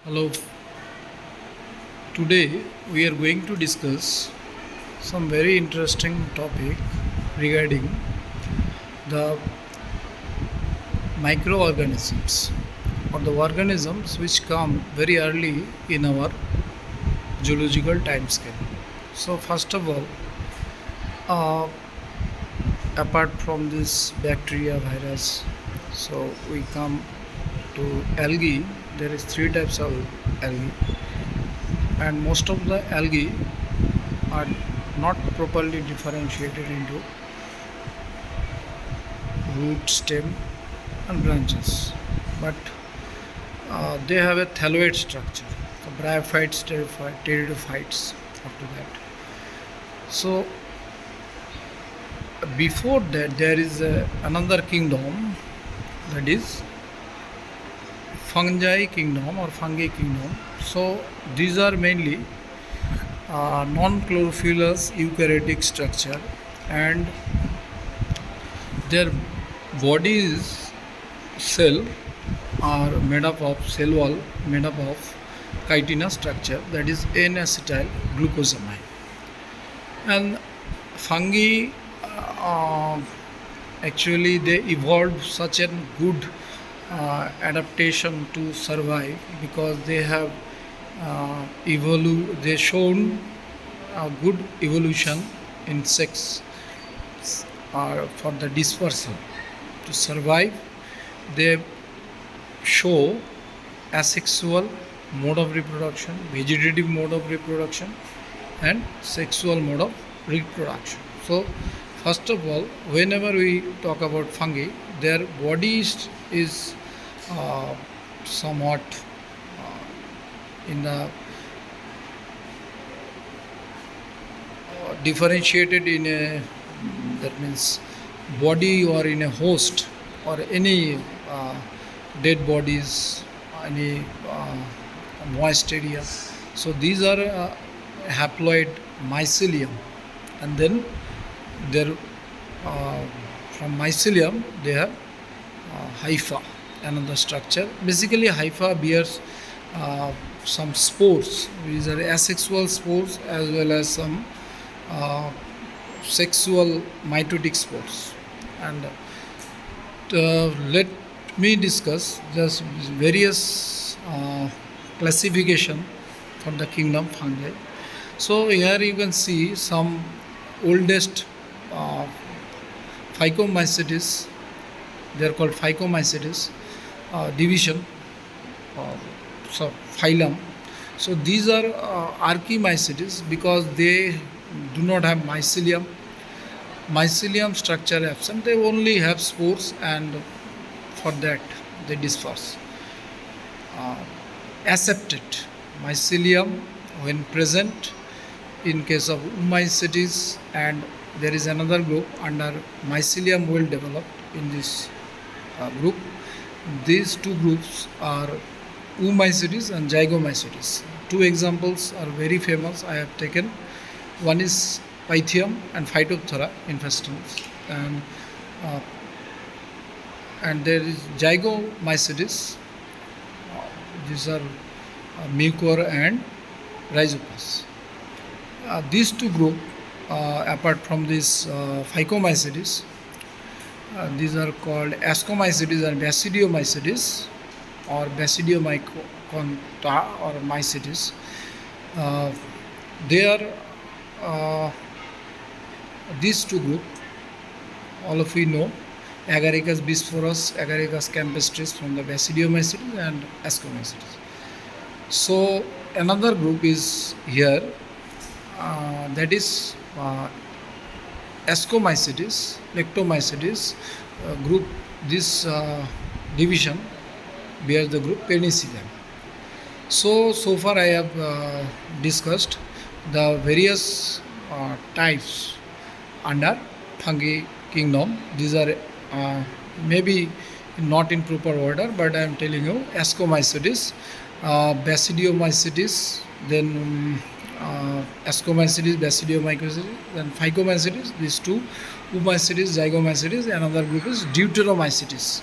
Hello, today we are going to discuss some very interesting topic regarding the microorganisms or the organisms which come very early in our geological time scale. So, first of all, uh, apart from this bacteria virus, so we come to algae. There is three types of algae, and most of the algae are not properly differentiated into root, stem, and branches, but they have a thalloid structure. The bryophytes, pteridophytes, after that. So before that, there is another kingdom, that is fungi kingdom or fungi kingdom. So these are mainly non-chlorophyllous eukaryotic structure, and their bodies cell are made up of cell wall made up of chitinous structure, that is N-acetyl glucosamine. And fungi uh, actually they evolved such a good adaptation to survive because they have they shown a good evolution in sex for the dispersal. To survive, they show asexual mode of reproduction, vegetative mode of reproduction, and sexual mode of reproduction. So, first of all, whenever we talk about fungi, their body is uh, somewhat in the differentiated in a, that means, body or in a host or any dead bodies, any moist area. So these are haploid mycelium, and then there from mycelium they have hypha, another structure. Basically, hypha bears some spores. These are asexual spores as well as some uh, sexual mitotic spores. And let me discuss just various classification for the kingdom fungi. So here you can see some oldest uh, Phycomycetes. They are called Phycomycetes division, uh, so phylum. So these are Archimycetes because they do not have mycelium. Mycelium structure absent. They only have spores, and for that they disperse. Uh, Accepted mycelium when present in case of Oomycetes, and there is another group under mycelium well developed in this group. These two groups are Oomycetes and Zygomycetes. Two examples are very famous I have taken. One is Pythium and Phytophthora infestans, uh, and there is Zygomycetes. These are Mucor and Rhizopus. These two groups, apart from this Phycomycetes, these are called Ascomycetes and Basidiomycetes or Basidiomyconta or Mycetes. Uh, they are these two groups, all of you know, Agaricus bisporus, Agaricus campestris from the Basidiomycetes and Ascomycetes. So another group is here, that is Ascomycetes, Lectomycetes group. This division bears the group Penicillium. So far I have discussed the various types under fungi kingdom. These are maybe not in proper order, but I am telling you: Ascomycetes, Basidiomycetes, then Ascomycetes, Basidiomycetes, then Phycomycetes. These two, Oomycetes, Zygomycetes. Another group is Deuteromycetes.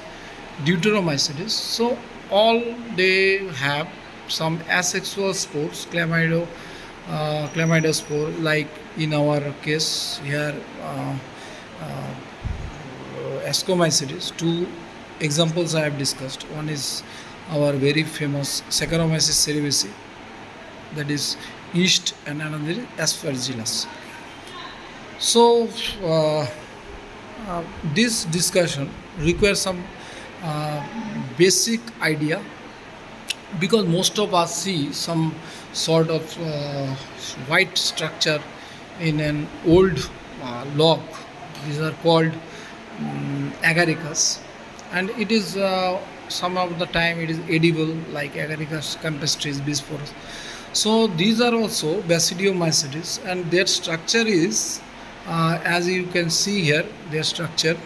So all they have some asexual spores, chlamydospore, like in our case here, ascomycetes. Two examples I have discussed. One is our very famous Saccharomyces cerevisiae, that is yeast, and another is aspergillus. So this discussion requires some uh, basic idea, because most of us see some sort of white structure in an old log. These are called agaricus, and it is some of the time it is edible, like agaricus campestris, bisporus. So these are also basidiomycetes, and their structure is, as you can see here, their structure.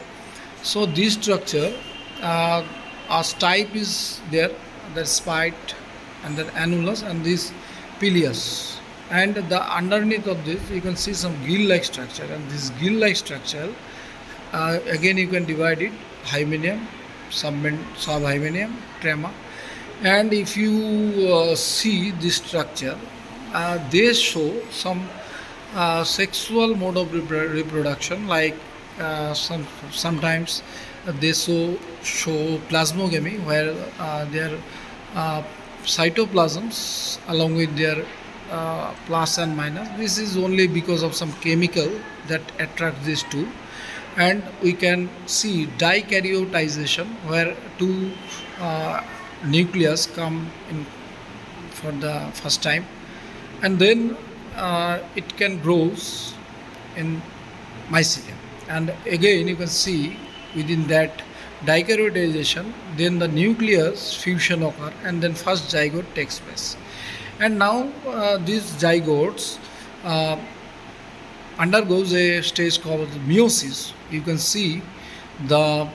So this structure, uh, as type is there, the spite and the annulus and this pileus. And the underneath of this you can see some gill-like structure, and this gill-like structure, again you can divide it: hymeneum, subhymeneum, trema. And if you see this structure, they show some sexual mode of reproduction, like sometimes they show plasmogamy, where their uh, cytoplasms along with their plus and minus. This is only because of some chemical that attract these two. And we can see dikaryoticization, where two nucleus come in for the first time, and then it can grows in mycelium. And again you can see within that dikaryoticization, then the nucleus fusion occur, and then first zygote takes place. And now these zygotes uh, undergoes a stage called meiosis. You can see the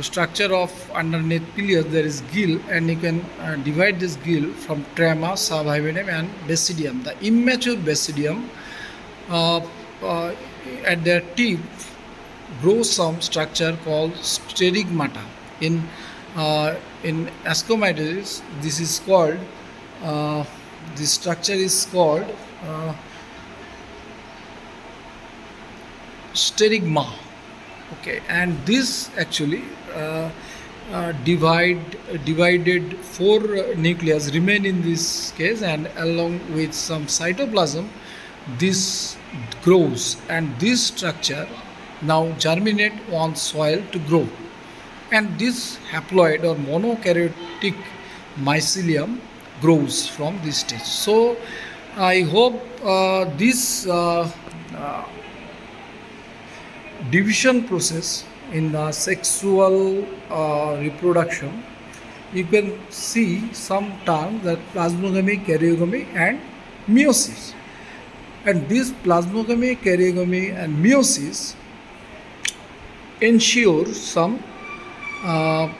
structure of underneath pileus, there is gill, and you can divide this gill from trema, subhymeneum, and basidium. The immature basidium, uh, uh, at their tip, grows some structure called sterigmata. In ascomycetes, this is called this structure is called sterigma. Okay, and this actually divided four nucleus remain in this case, and along with some cytoplasm, this grows, and this structure now germinate on soil to grow. And this haploid or monokaryotic mycelium grows from this stage. So I hope this division process in the sexual reproduction, you can see some terms, that plasmogamy, karyogamy, and meiosis. And this plasmogamy, karyogamy, and meiosis ensure some uh,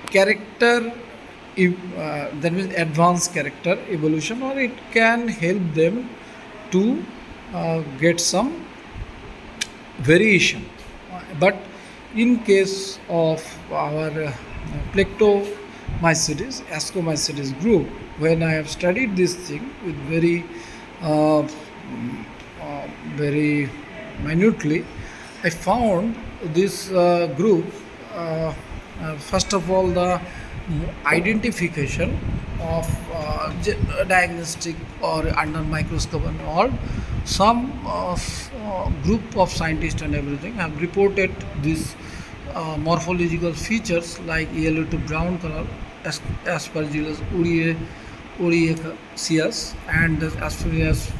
character, that means advanced character evolution, or it can help them to get some variation. But in case of our plectomycetes, ascomycetes group, when I have studied this thing with uh, very minutely, I found this group, first of all, the identification of diagnostic or under microscope and all. Some group of scientists and everything have reported these morphological features like yellow to brown color, aspergillus ureaceus, and aspergillus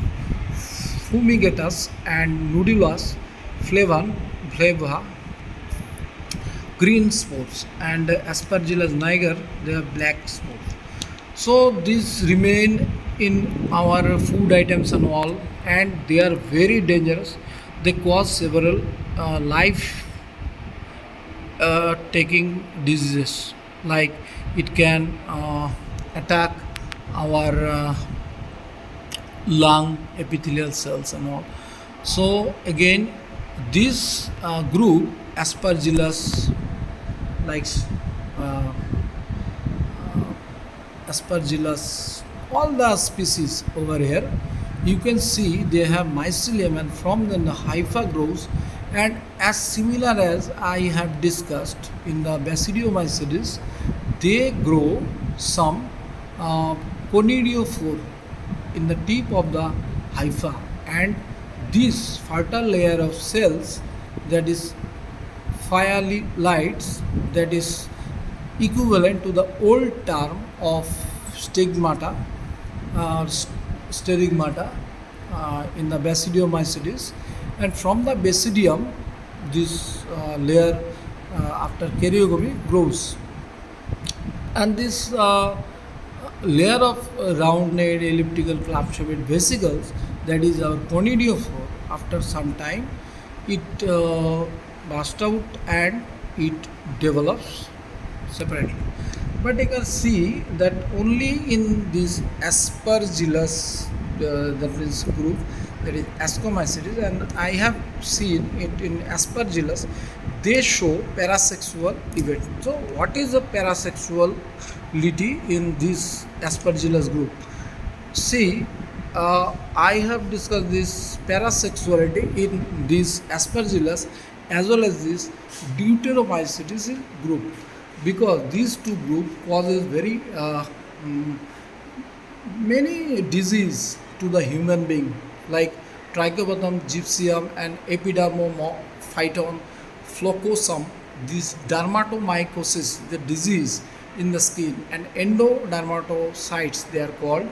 fumigatus, and nudulus flava, green spots, and aspergillus niger, they have black spots. So these remain in our food items and all, and they are very dangerous. They cause several life taking diseases, like it can attack our lung epithelial cells and all. So again, this group aspergillus, like Aspergillus, all the species over here, you can see they have mycelium, and from then the hypha grows. And as similar as I have discussed in the Basidiomycetes, they grow some uh, conidiophore in the tip of the hypha, and this fertile layer of cells, that is lights, that is equivalent to the old term of stigmata or stigmata in the Basidiomycetes. And from the basidium, this layer after karyogamy grows, and this layer of round-necked elliptical club-shaped vesicles, that is our conidiophore, after some time it bursts out and it develops separately. But you can see that only in this Aspergillus, that means group, that is Ascomycetes, and I have seen it in Aspergillus, they show parasexual event. So what is the parasexuality in this Aspergillus group? See, I have discussed this parasexuality in this Aspergillus as well as this Deuteromycetes group, because these two groups causes very many disease to the human being, like Trichobotham gypsum and Epidermophyton flocosum. This dermatomycosis, the disease in the skin, and endodermatocytes they are called,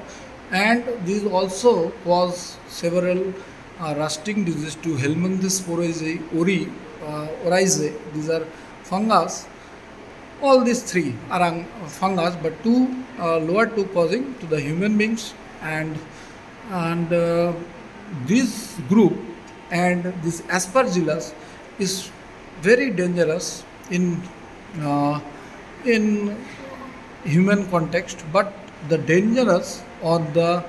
and these also cause several rusting disease to Helminthes orizae. These are fungus. All these three are fungus, but lower two causing to the human beings, and this group and this Aspergillus is very dangerous uh, in human context, but the dangerous or the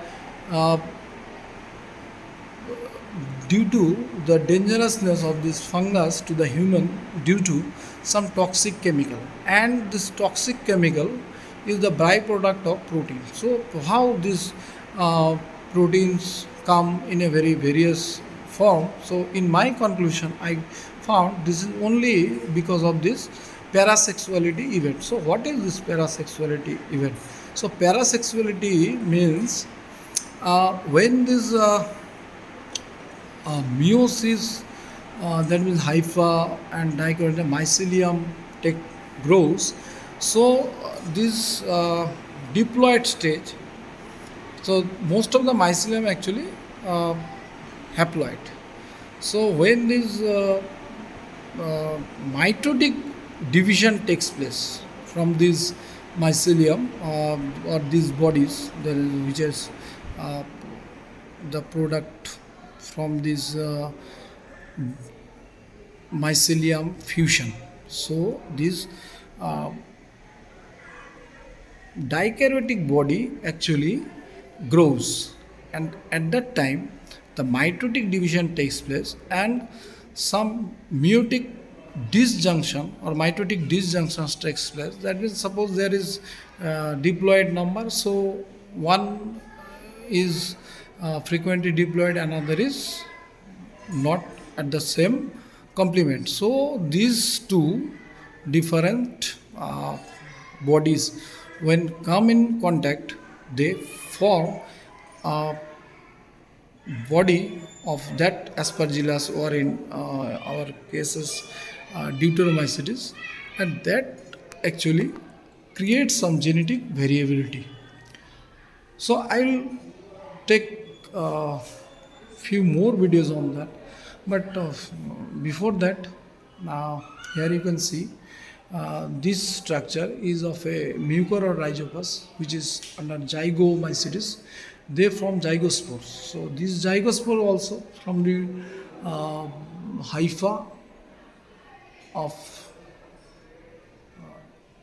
uh, due to the dangerousness of this fungus to the human due to some toxic chemical, and this toxic chemical is the byproduct of protein. So how these proteins come in a very various form. So in my conclusion I found this is only because of this parasexuality event. So what is this parasexuality event? So parasexuality means when this meiosis, that means hypha and dichondrium mycelium take grows. So this diploid stage. So most of the mycelium actually uh, haploid. So when this mitotic division takes place from this mycelium or these bodies, which is uh, the product from this mycelium fusion. So this uh, dikaryotic body actually grows, and at that time the mitotic division takes place, and some meiotic disjunction or mitotic disjunctions takes place. That means suppose there is diploid number, so one is frequently diploid, another is not at the same complement. So these two different bodies, when come in contact, they form a body of that Aspergillus, or in our cases Deuteromycetes, and that actually creates some genetic variability. So I'll take few more videos on that, but before that, here you can see this structure is of a mucor or rhizopus, which is under zygomycetes. They form zygospores. So this zygospore also from the hypha of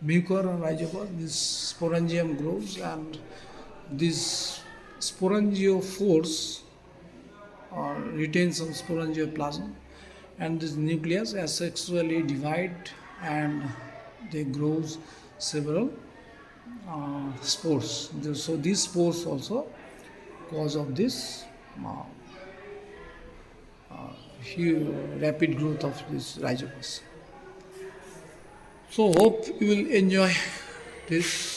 mucor or rhizopus, this sporangium grows, and this sporangiophores retain some sporangioplasm, and this nucleus asexually divide, and they grows several spores. So these spores also cause of this uh, rapid growth of this rhizomes. So hope you will enjoy this.